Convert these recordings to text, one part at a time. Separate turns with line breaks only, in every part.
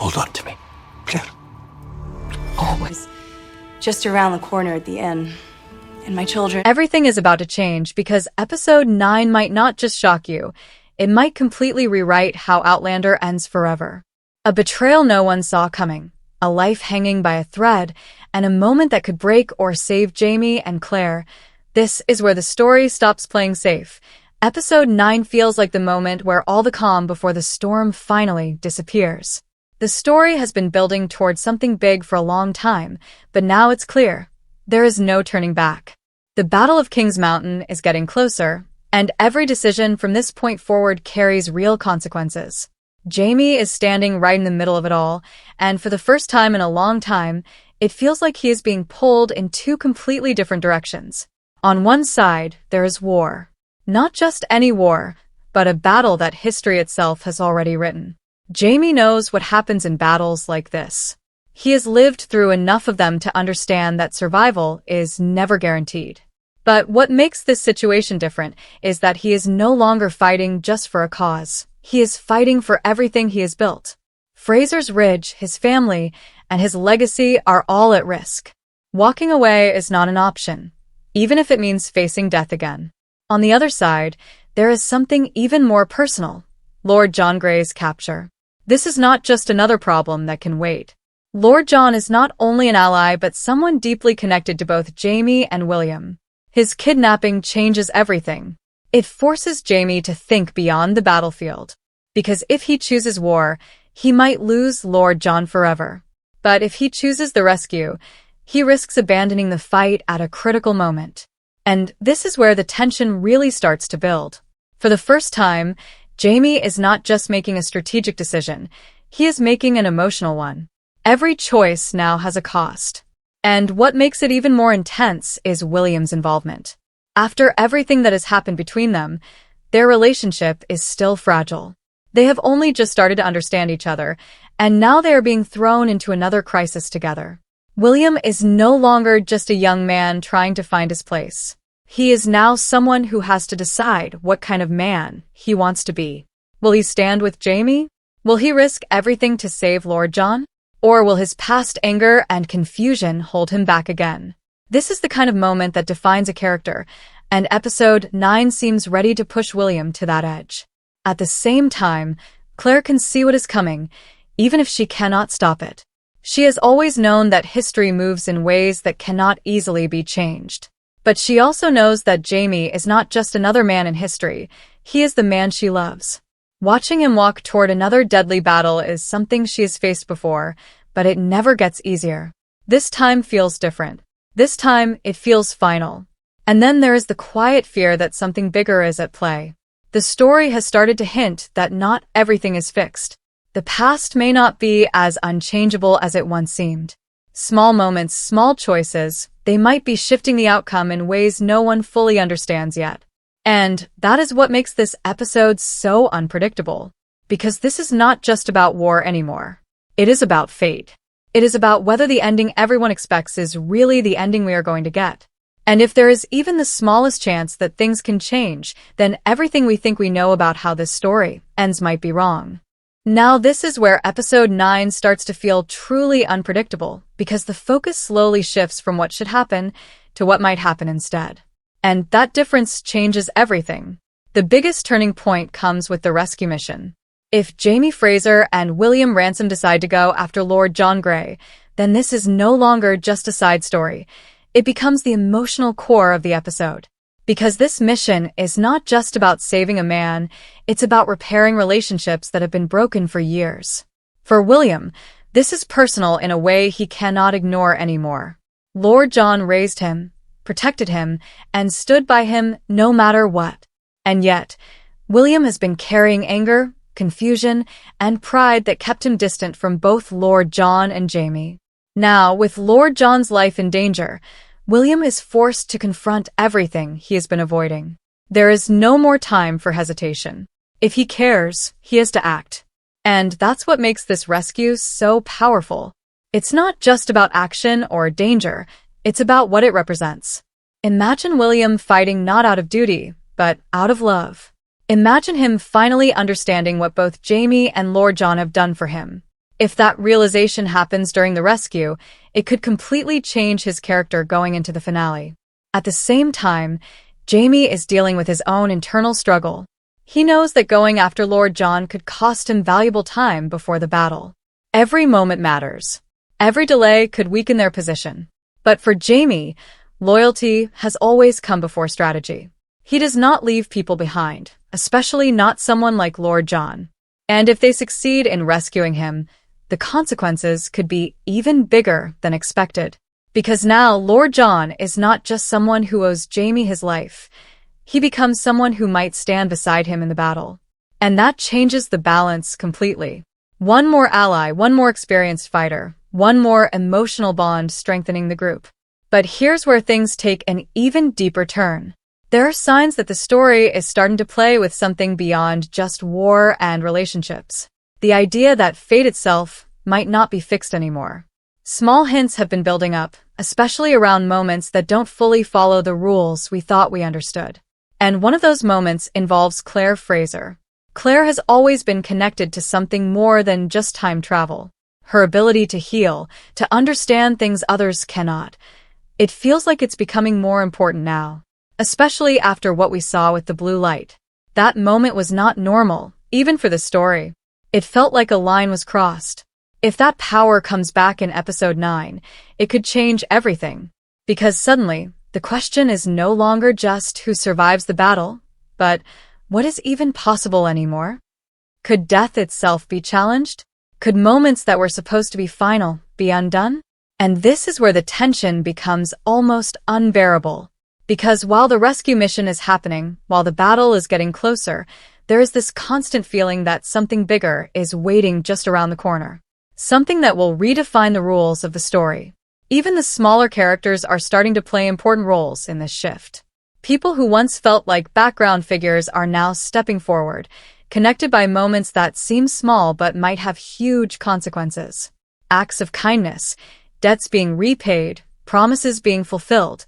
Hold on to me, Claire.
Always. Just around the corner at the inn. And my children...
Everything is about to change because episode 9 might not just shock you. It might completely rewrite how Outlander ends forever. A betrayal no one saw coming, a life hanging by a thread, and a moment that could break or save Jamie and Claire. This is where the story stops playing safe. Episode 9 feels like the moment where all the calm before the storm finally disappears. The story has been building towards something big for a long time, but now it's clear. There is no turning back. The Battle of Kings Mountain is getting closer, and every decision from this point forward carries real consequences. Jamie is standing right in the middle of it all, and for the first time in a long time, it feels like he is being pulled in two completely different directions. On one side, there is war. Not just any war, but a battle that history itself has already written. Jamie knows what happens in battles like this. He has lived through enough of them to understand that survival is never guaranteed. But what makes this situation different is that he is no longer fighting just for a cause. He is fighting for everything he has built. Fraser's Ridge, his family, and his legacy are all at risk. Walking away is not an option, even if it means facing death again. On the other side, there is something even more personal: Lord John Grey's capture. This is not just another problem that can wait. Lord John is not only an ally but someone deeply connected to both Jamie and William. His kidnapping changes everything. It forces Jamie to think beyond the battlefield. Because if he chooses war, he might lose Lord John forever. But if he chooses the rescue, he risks abandoning the fight at a critical moment. And this is where the tension really starts to build. For the first time, Jamie is not just making a strategic decision, he is making an emotional one. Every choice now has a cost. And what makes it even more intense is William's involvement. After everything that has happened between them, their relationship is still fragile. They have only just started to understand each other, and now they are being thrown into another crisis together. William is no longer just a young man trying to find his place. He is now someone who has to decide what kind of man he wants to be. Will he stand with Jamie? Will he risk everything to save Lord John? Or will his past anger and confusion hold him back again? This is the kind of moment that defines a character, and episode 9 seems ready to push William to that edge. At the same time, Claire can see what is coming, even if she cannot stop it. She has always known that history moves in ways that cannot easily be changed. But she also knows that Jamie is not just another man in history, he is the man she loves. Watching him walk toward another deadly battle is something she has faced before, but it never gets easier. This time feels different. This time, it feels final. And then there is the quiet fear that something bigger is at play. The story has started to hint that not everything is fixed. The past may not be as unchangeable as it once seemed. Small moments, small choices, they might be shifting the outcome in ways no one fully understands yet. And that is what makes this episode so unpredictable. Because this is not just about war anymore. It is about fate. It is about whether the ending everyone expects is really the ending we are going to get. And if there is even the smallest chance that things can change, then everything we think we know about how this story ends might be wrong. Now this is where episode 9 starts to feel truly unpredictable, because the focus slowly shifts from what should happen to what might happen instead. And that difference changes everything. The biggest turning point comes with the rescue mission. If Jamie Fraser and William Ransom decide to go after Lord John Grey, then this is no longer just a side story. It becomes the emotional core of the episode. Because this mission is not just about saving a man, it's about repairing relationships that have been broken for years. For William, this is personal in a way he cannot ignore anymore. Lord John raised him, protected him, and stood by him no matter what. And yet, William has been carrying anger, confusion, and pride that kept him distant from both Lord John and Jamie. Now, with Lord John's life in danger, William is forced to confront everything he has been avoiding. There is no more time for hesitation. If he cares, he has to act. And that's what makes this rescue so powerful. It's not just about action or danger, it's about what it represents. Imagine William fighting not out of duty, but out of love. Imagine him finally understanding what both Jamie and Lord John have done for him. If that realization happens during the rescue, it could completely change his character going into the finale. At the same time, Jamie is dealing with his own internal struggle. He knows that going after Lord John could cost him valuable time before the battle. Every moment matters. Every delay could weaken their position. But for Jamie, loyalty has always come before strategy. He does not leave people behind, especially not someone like Lord John. And if they succeed in rescuing him, the consequences could be even bigger than expected. Because now Lord John is not just someone who owes Jamie his life. He becomes someone who might stand beside him in the battle. And that changes the balance completely. One more ally, one more experienced fighter, one more emotional bond strengthening the group. But here's where things take an even deeper turn. There are signs that the story is starting to play with something beyond just war and relationships. The idea that fate itself might not be fixed anymore. Small hints have been building up, especially around moments that don't fully follow the rules we thought we understood. And one of those moments involves Fraser. Claire has always been connected to something more than just time travel. Her ability to heal, to understand things others cannot. It feels like it's becoming more important now, especially after what we saw with the blue light. That moment was not normal, even for the story. It felt like a line was crossed. If that power comes back in episode 9, it could change everything. Because suddenly, the question is no longer just who survives the battle, but what is even possible anymore? Could death itself be challenged? Could moments that were supposed to be final be undone? And this is where the tension becomes almost unbearable. Because while the rescue mission is happening, while the battle is getting closer, there is this constant feeling that something bigger is waiting just around the corner. Something that will redefine the rules of the story. Even the smaller characters are starting to play important roles in this shift. People who once felt like background figures are now stepping forward, connected by moments that seem small but might have huge consequences. Acts of kindness, debts being repaid, promises being fulfilled.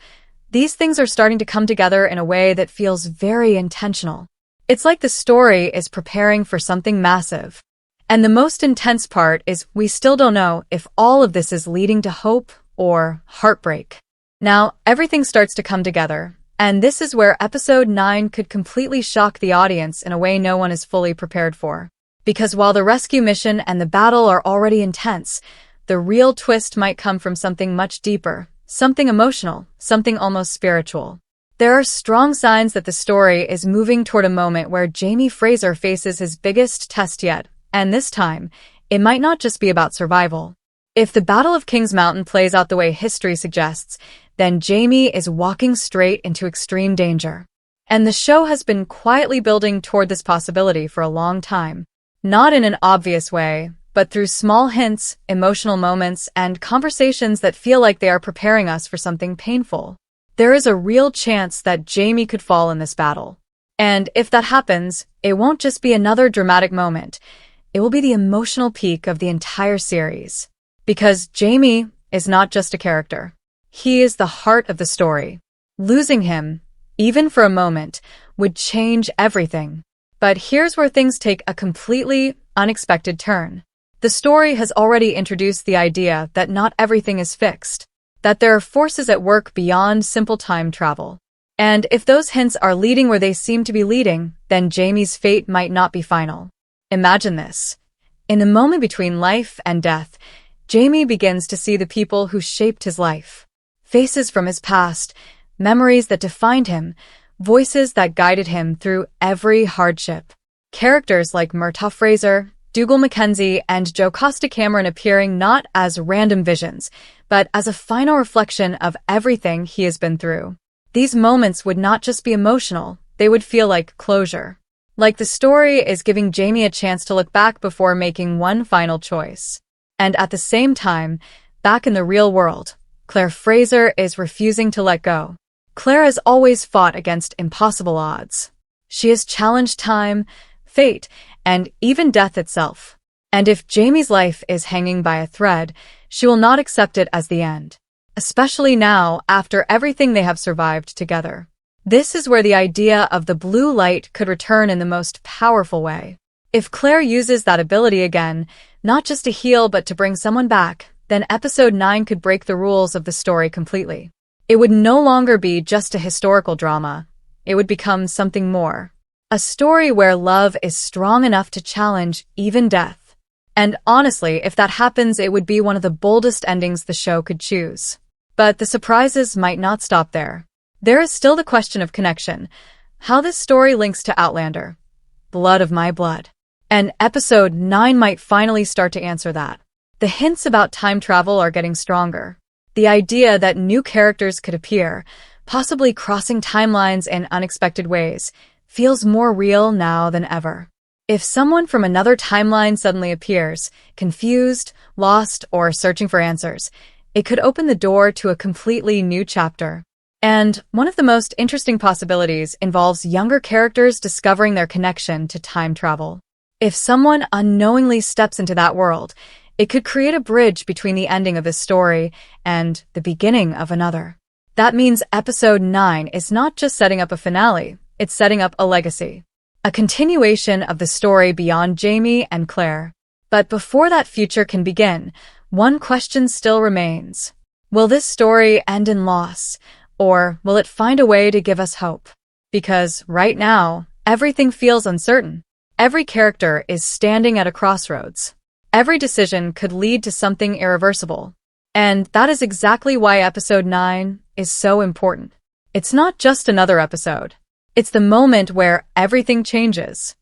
These things are starting to come together in a way that feels very intentional. It's like the story is preparing for something massive. And the most intense part is we still don't know if all of this is leading to hope or heartbreak. Now, everything starts to come together, and this is where episode 9 could completely shock the audience in a way no one is fully prepared for. Because while the rescue mission and the battle are already intense, the real twist might come from something much deeper, something emotional, something almost spiritual. There are strong signs that the story is moving toward a moment where Jamie Fraser faces his biggest test yet, and this time, it might not just be about survival. If the Battle of Kings Mountain plays out the way history suggests, then Jamie is walking straight into extreme danger. And the show has been quietly building toward this possibility for a long time. Not in an obvious way, but through small hints, emotional moments, and conversations that feel like they are preparing us for something painful. There is a real chance that Jamie could fall in this battle. And if that happens, it won't just be another dramatic moment. It will be the emotional peak of the entire series. Because Jamie is not just a character. He is the heart of the story. Losing him, even for a moment, would change everything. But here's where things take a completely unexpected turn. The story has already introduced the idea that not everything is fixed, that there are forces at work beyond simple time travel. And if those hints are leading where they seem to be leading, then Jamie's fate might not be final. Imagine this. In the moment between life and death, Jamie begins to see the people who shaped his life. Faces from his past, memories that defined him, voices that guided him through every hardship. Characters like Murtaugh Fraser, Dougal Mackenzie, and Jocasta Cameron appearing not as random visions, but as a final reflection of everything he has been through. These moments would not just be emotional, they would feel like closure. Like the story is giving Jamie a chance to look back before making one final choice. And at the same time, back in the real world, Fraser is refusing to let go. Claire has always fought against impossible odds. She has challenged time, fate, and even death itself. And if Jamie's life is hanging by a thread, she will not accept it as the end. Especially now, after everything they have survived together. This is where the idea of the blue light could return in the most powerful way. If Claire uses that ability again, not just to heal but to bring someone back, then episode 9 could break the rules of the story completely. It would no longer be just a historical drama. It would become something more. A story where love is strong enough to challenge even death. And honestly, if that happens, it would be one of the boldest endings the show could choose. But the surprises might not stop there. There is still the question of connection, how this story links to Outlander, Blood of My Blood. And episode 9 might finally start to answer that. The hints about time travel are getting stronger. The idea that new characters could appear, possibly crossing timelines in unexpected ways, feels more real now than ever. If someone from another timeline suddenly appears, confused, lost, or searching for answers, it could open the door to a completely new chapter. And one of the most interesting possibilities involves younger characters discovering their connection to time travel. If someone unknowingly steps into that world, it could create a bridge between the ending of this story and the beginning of another. That means episode 9 is not just setting up a finale, it's setting up a legacy. A continuation of the story beyond Jamie and Claire. But before that future can begin, one question still remains. Will this story end in loss, or will it find a way to give us hope? Because right now, everything feels uncertain. Every character is standing at a crossroads. Every decision could lead to something irreversible. And that is exactly why episode 9 is so important. It's not just another episode. It's the moment where everything changes.